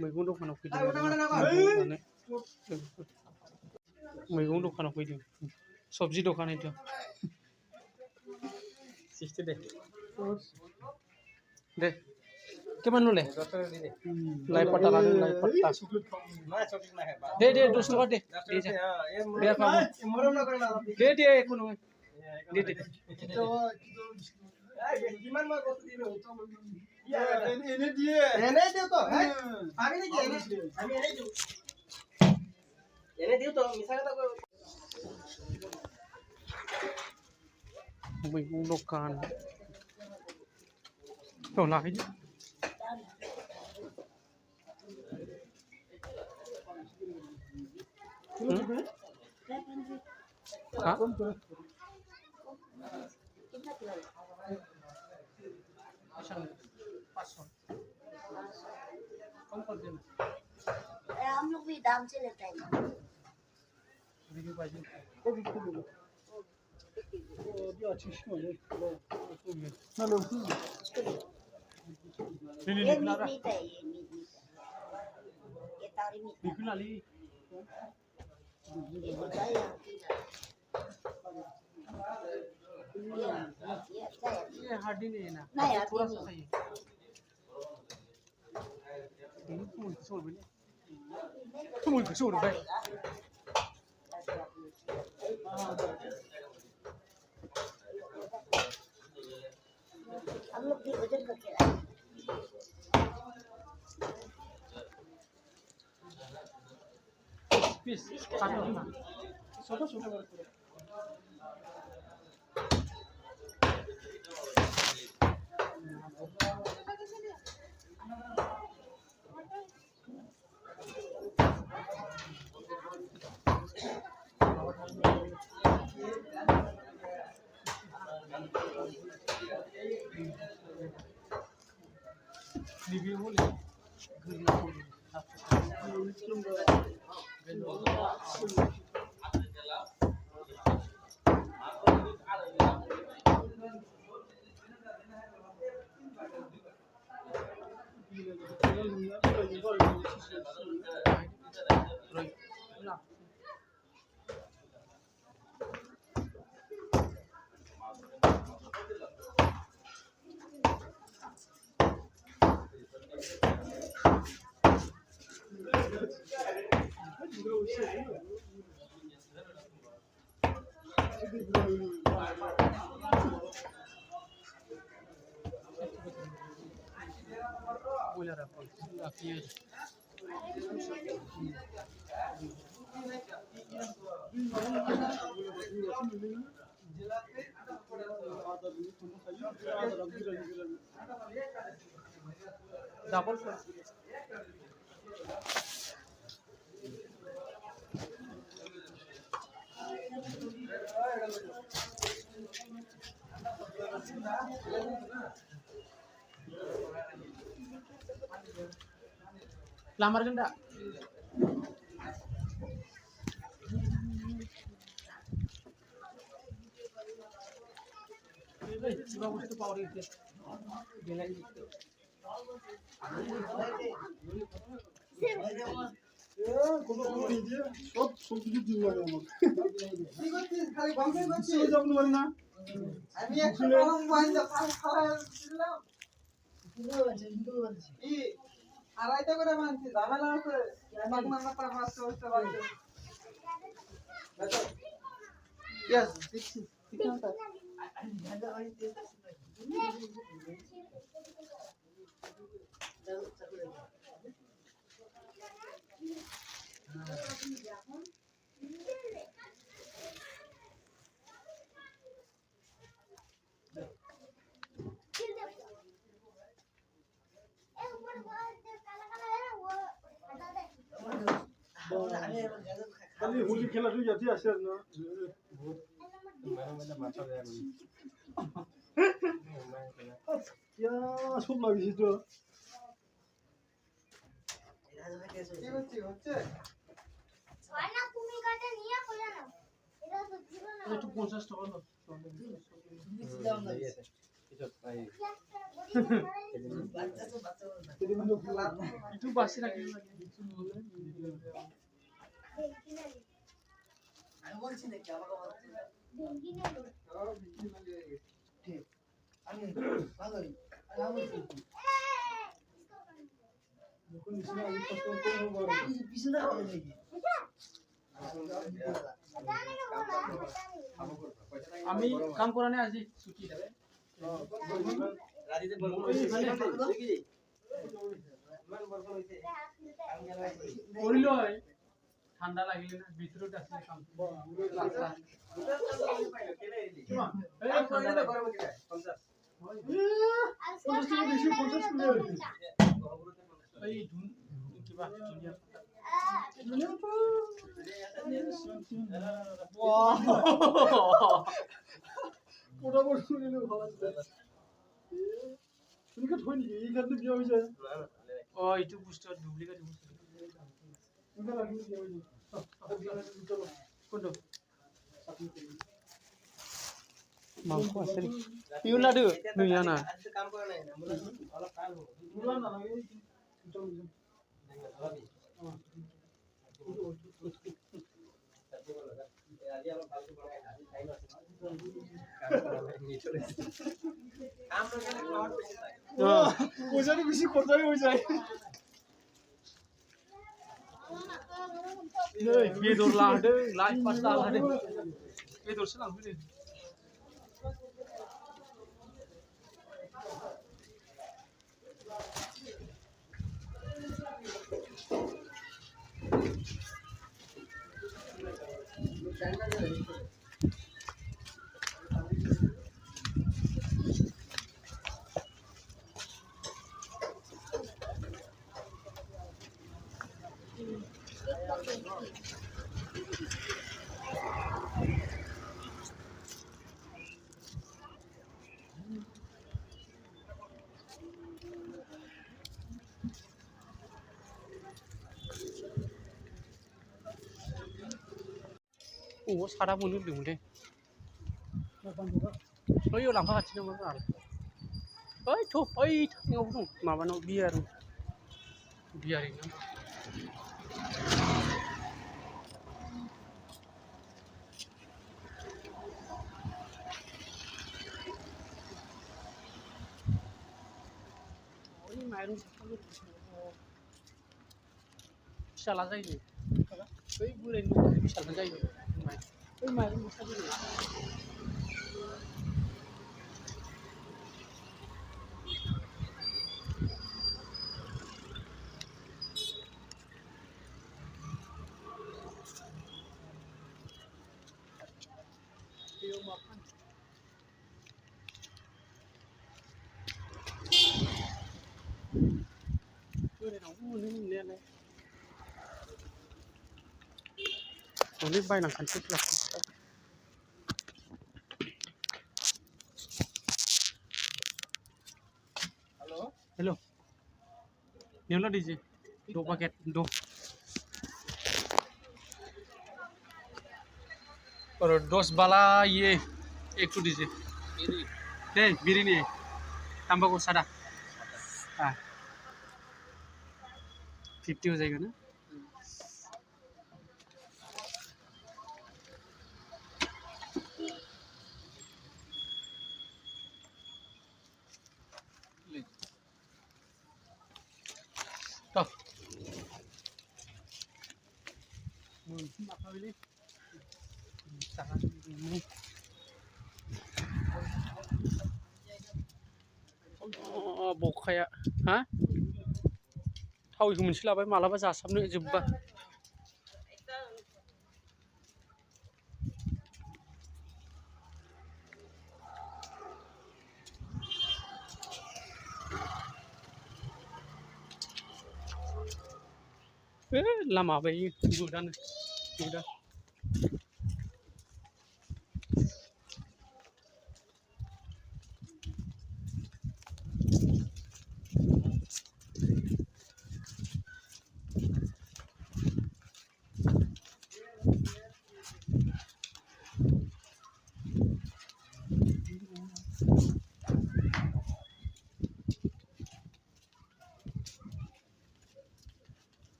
मैगं दखानाव फैदों मैगं दखानाव फैदों सबजी दखान itu 60 deh keman lu le lai pata lalu lai pata deh 200 টাকা deh deh kamu deh ekono deh gimana mau kau tidur ini dia tuh আমি নাকি আমি এনে দিও তো মিছা কথা কই मैगं दखान tuh lah ini Hah? हम लोग भी दाम से लेते हैं ये मीट है ये तारी मीट ये बताया ये हड्डी नहीं है ना नहीं थोड़ा आती सा सही है तुम मुझे छोड़ दे हम लोग भी वजन करके लाए पीस काटो ना छोटा छोटा कर Review boleh. Boleh rapor. Aqui. Double. Lamar ganda. Bagus itu power itu. Gelain itu. কোনো নিজে সব কিছু দিন লাগে আমার কি করছিস খালি বন্ধই করছিস যাব না আমি একটা কলম বাইন্দা খাওয়াছিলাম কি আড়াইটা করে মানছি ঝামেলা আছে এক মান্না পর মাছ করতে পারছে দেখো यस দেখছি ঠিক আছে खाली होली खेला जो जाती है ना क्या सब लगी तो কি হচ্ছে ছয় না তুমি কাটে নিয়ে কইরা নাও একটু 50 টাকা দাও একটু বাসি রাখি আমি কাম করা নেই আজি ছুটি করিল ঠান্ডা লাগিলে না ভিতরতে আসলে কাম কিবা মোটামুটি শুনিলে ভালো আছে তুমি থৈ নেকি এইখানটো বিয়া হৈ যায় ও এইটো বুস্টার ডুপ্লিকেট বুস্টার তুমি লাগি বিয়া হৈ যায় কোনটো মাংস আছে পিউ লাডু নুইয়া না কাম কৰা নাই অলপ কাম হ'ব মুলা নালাগে আজি অলপ ভালকৈ বনাই আজি খাই ন কাম নকৰিলে ঘৰত পইচাটো বেছি খৰচাই হৈ যায় बेदर लादों लाइ पाता लादों बेदरसो लांफैदों 오 사다 보는 누군데? 어이 랑파 같이 넘어 알. 어이 저 어이 이거 무슨 마마노 비아루 비아리나. 어이 마이루 비싸라 자이네. 어이 물에 있는 비싸라 자이네. 어이 마이루 비싸네. Ini bayi nangkan sih lah. Halo. Hello. Nyola DJ. 2 paket 2. और 10 वाला ये 1 टू दीजिए नहीं बीड़ी नहीं तंबाकू सादा हाँ 50 हो जाएगा ना तो बखाया हा थावखौ मोनसे लाबाय मालाबा जासाबनो जोबबा लामा बायदि गुदानो गुदा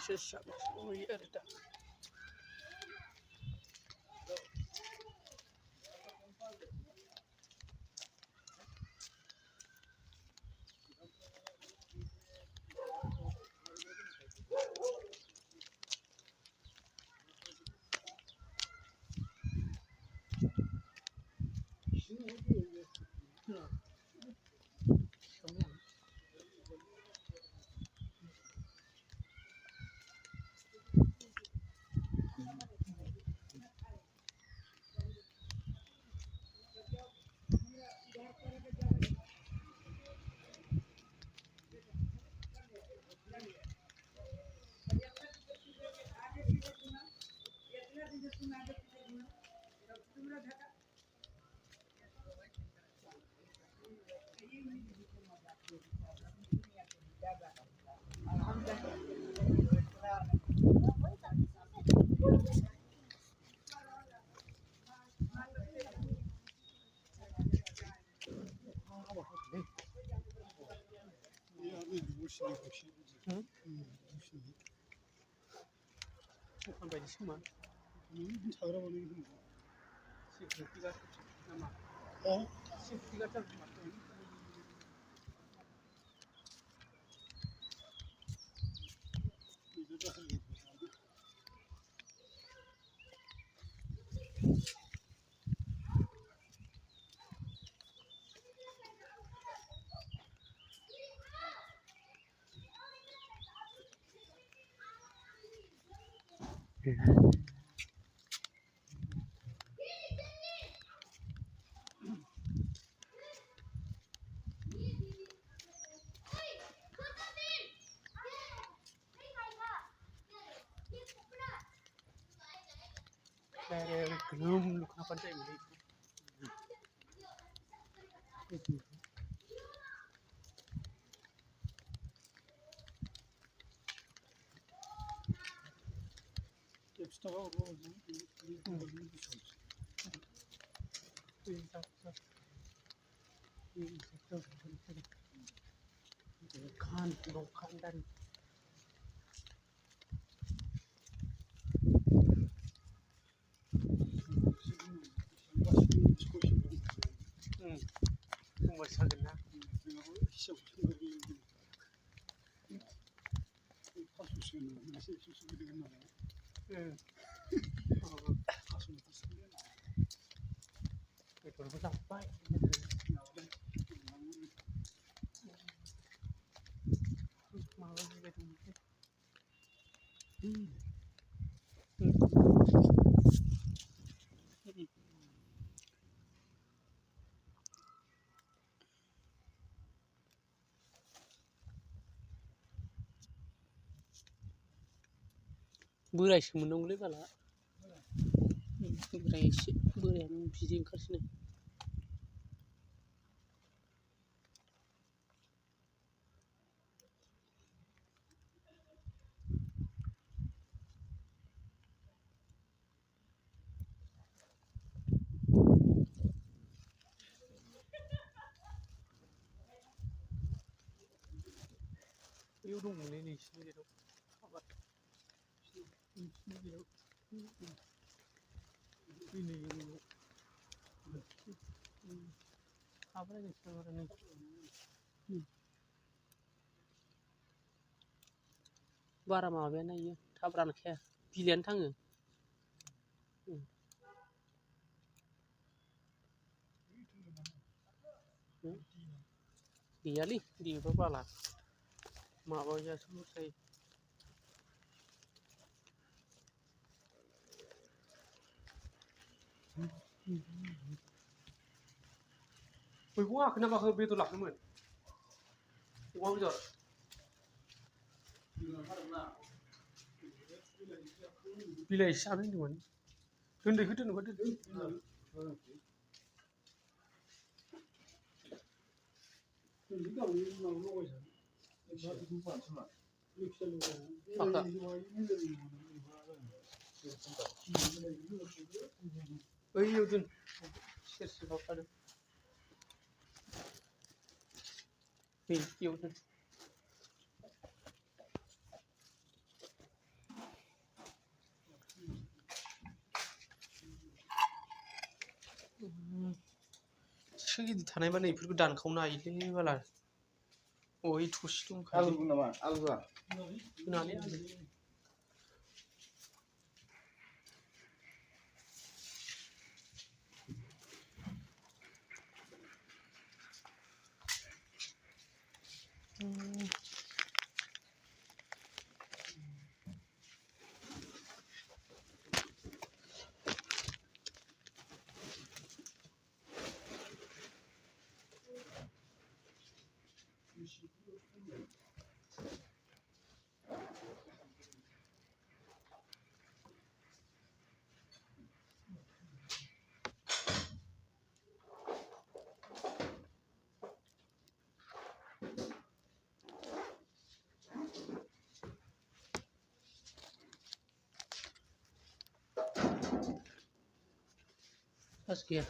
सेरसेआबो सहैयो आरो दा दखान बायदिसो खोमा साग्रा बानायो सिक्युरिटि गार्ड नामा सिक्युरिटि गार्ड जागोन खोमा डाइरेक्ट ग्लोम लुखाबानो जायोमोनलै dongkang dan bumbasagin na itu lebih sampai malam gitu बोरायसो मोननांगौलै बाला बोराय एसे बोरायानो बिदै ओंखारसिनो बैयाव दंमोनलै नोंसिनि गेटआव हाबाय नोंसिनि गेटआव फैनो हाबलाय नोंसिनाव आरो नै बारा माबायानो इयो थाब रानखाया बिलाइयानो थाङो गैयालै बेबो बाला माबाजासो जायो मैगं हाखो ना माखो बेदर लाखोमोन अमा बेदर बिलाइ जानो होनदोंमोन दोनदैखौ दोननोबा दोन बैयाव दोन सेरसे बावखादों बैयाव दोन बाक्सा गिदिर थानायबा नै बेफोरखौ दानखावनो हायोलै बाला अय थुसि दंखायो आलु नामा आलुआ होनानै pas gaya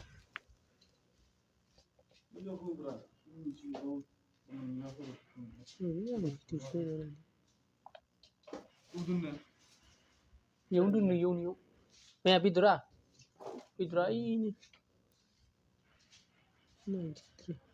Yung dun yung may bidra ini 93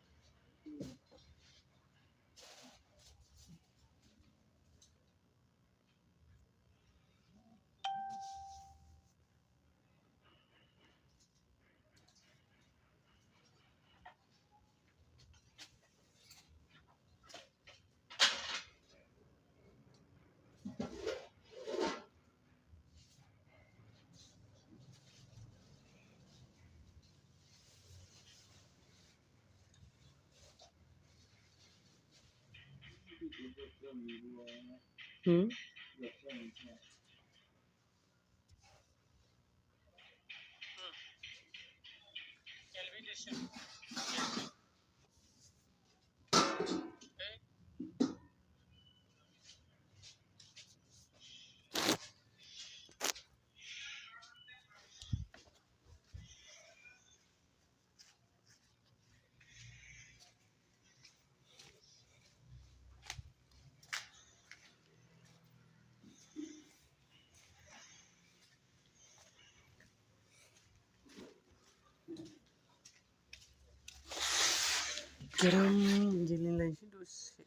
Garam jelly lagi dos.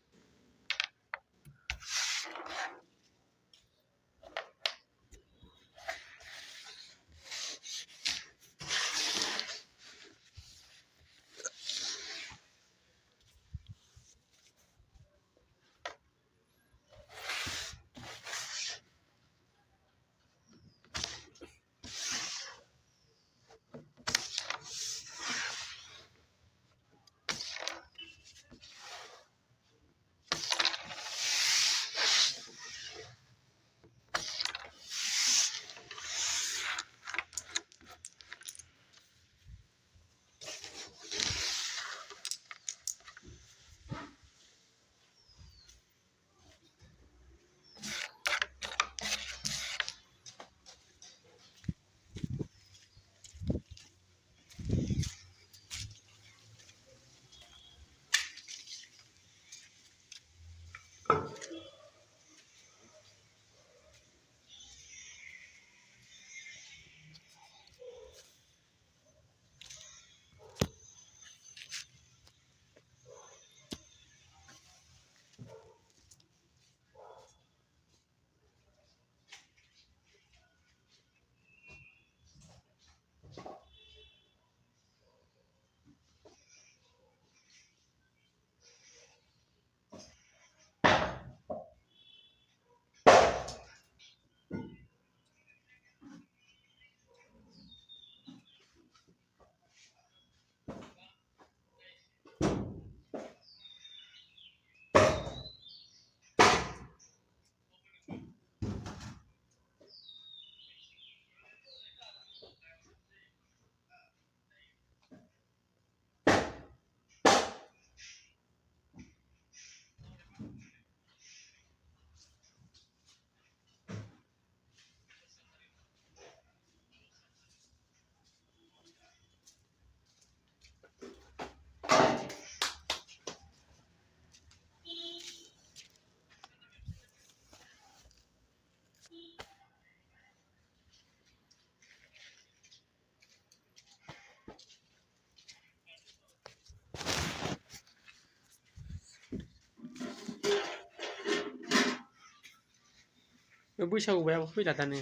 बैसागु बायाबो फैला दानो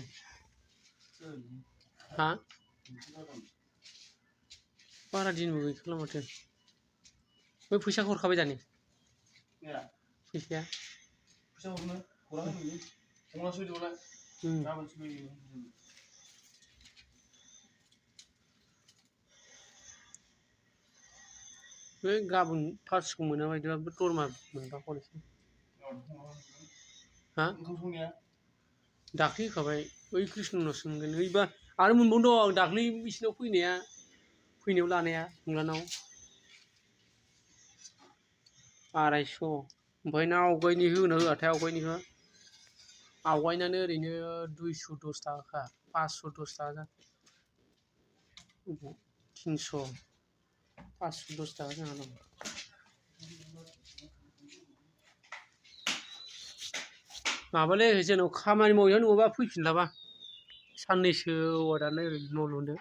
हा बारा दिनबो गैखाला माथो बै फैसाखौ हरखाबाय दानि फैसाया फैसा हरनो हराखै नोंनि फंलासो होदोंमोनलाय गाबोनसो फैगोन बे गाबोन फार्स्टखौ मोना बायदिबा दरमा मोनबा हरनोसै हा ओंखाम संनाया दाख्लै होखाबाय बै कृष्णनावसो मोनगोन ओइबा आरो मोनबावदों आं दाख्लै बिसिनाव फैनायाव लानाया फंलानाव 250 ओमफ्राय ना आवगायनि होना होआथाय आवगायनिखौ आवगायनानै ओरैनो 210 थाखाखा 510 थाखा 300 510 थाखा जाना दं माबालै जेनेबा खामानि मावैया नङाबा फैफिनलाबा साननैसो दानो ओरै न' लुनो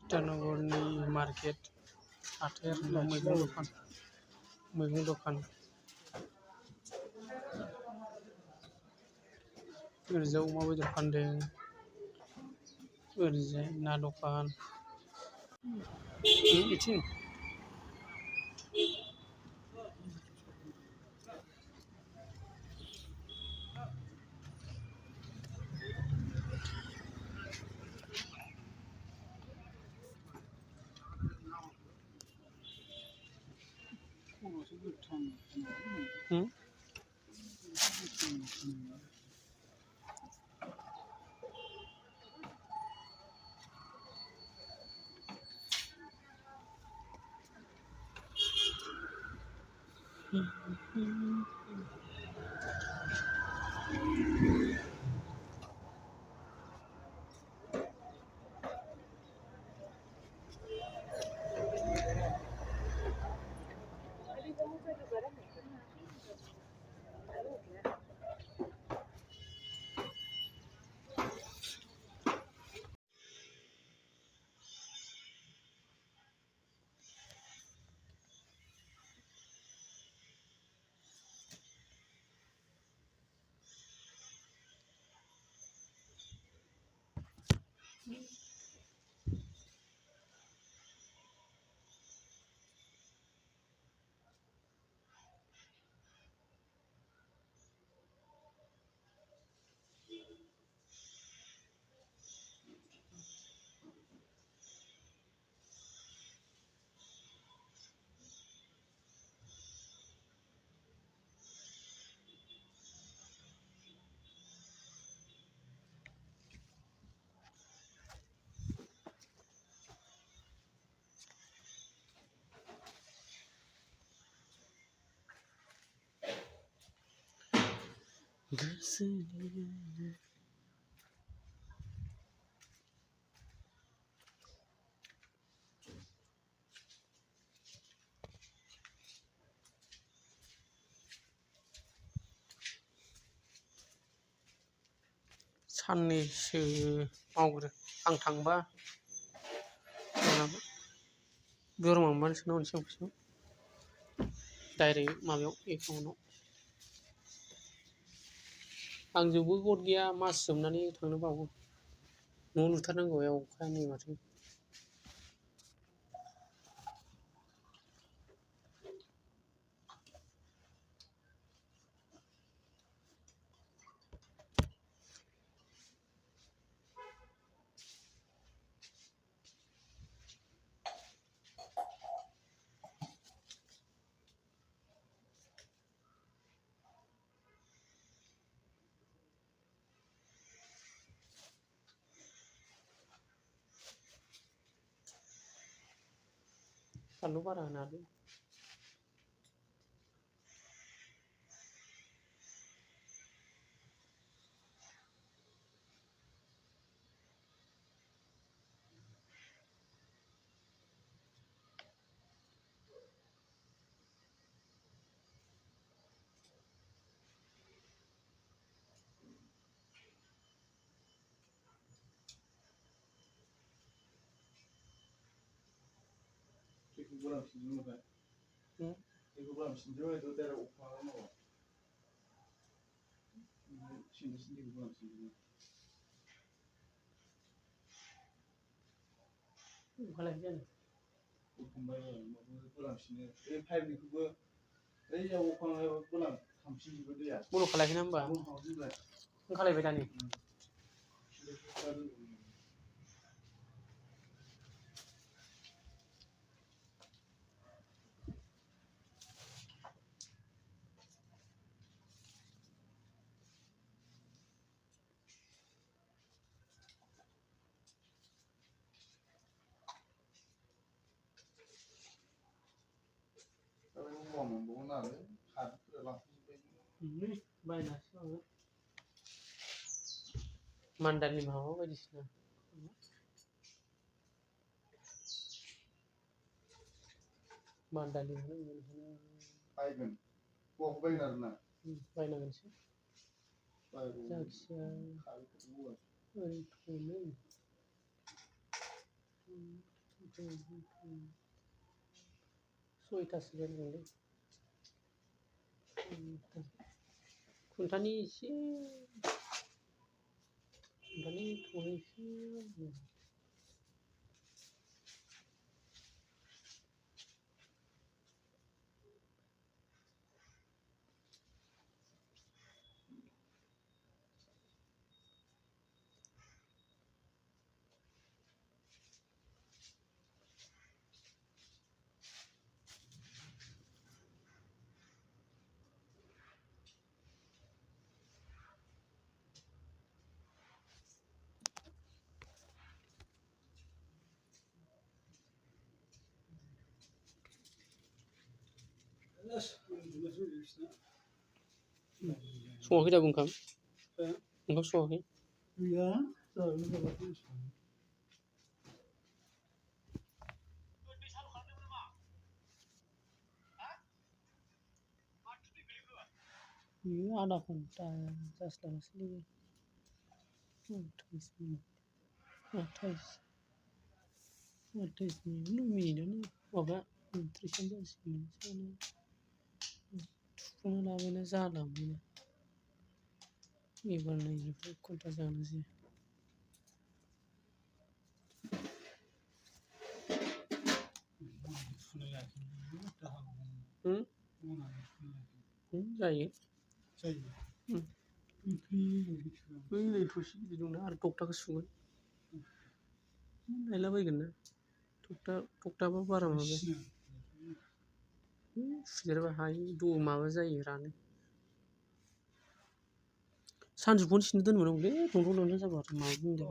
इटानगरनि मार्केट हाथाय मैगं दखान ओरैजाय अमा बेदर फानदों ओरैजाय ना दखान बिथिं साननैसो मावग्रो आं थांबा दरमा मोनबानो सोना हरनोसै आं फैसाखौ डाइरेक्ट माबायाव एकाउन्टआव आंजोंबो गद गैया मास जोबनानै थांनोबो हागौ न' लुथारनांगौ अखाया नै माथो फानलु बारा होनाङालै 이거 그럼 신조에도 때려 오파하는 거. 신도 그럼 신조. อะไรเนี่ย 오픈바이 뭐 그럼 신에 이 파이브 그거 이 오파하는 그럼 감신 그거야. บุรุษอะไรที่นั่นบ่า 뭐 하지 그래. มึงเขาอะไรไปจ้านี่ 먹으면 뭐 나를 가 들어가. ใบนะมันดันลิมเขาไปดิสนะมันดันลิมเขาเนี่ย 파이븐. 꼭 배나르나. ใบนะกันสิ 파이브. จากเชีย 가르쳐 주고. เอ้ยถูกเลยสวยทัศน์เลยคุณท่านนี่สิคุณท่านนี่ถูกเลยสิสวยขึ้นได้บุญคำบุญคำสวย Ya, tabii ne bakıyorsun? Ada konta just lastly twice me twice me lumina ni oga nutrition das ni sana tuna la bena zala mina ibar nahi konta jana si जायो बै नै थुसि बिदि दंना आरो टकटाखौ सुगोन नायलाबायगोन ना टकटाबा बारा माबा सुदेरबा हायो माबा जायो रानो सानजौफुनि सिननो दोनमोनांगौलै दंथ' दंथ' जाबा माबा बुंदों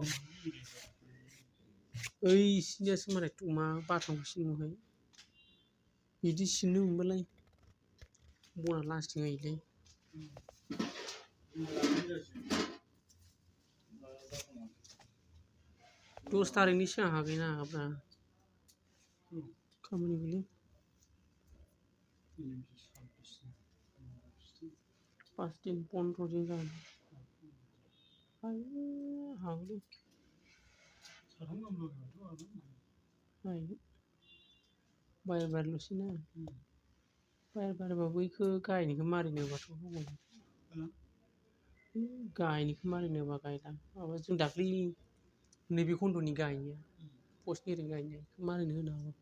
ओइ सिनियासो मालाय अमा बाथामखौ सिनोहाय बिदि सिननो मोनबालाय बना लास्टिं जायोलै 10 तारिखनि सिगां हागैना हागाब्रा खामानि गैलै 5 दिन 15 दिन जागोन हागौलै हायो बारल'सैना बारबा बैखौ गायनिखौ मारिनोबाथ' गायनिखौ मारिनोबा गायला माबा जों दाख्लै नैबे खन्द'नि गायनाया पस्टनि ओरै गायनाया मारिनो होनो हागौ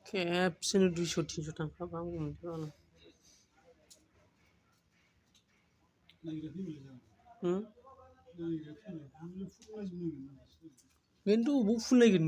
खेबसेनो 200 300 थांखाबा आं मोनथिबाला नागिरा फैबाय जों उम नागिरा फैबाय फुनला जोबनांगोन बेनोथ' अबाव फुनलायगोन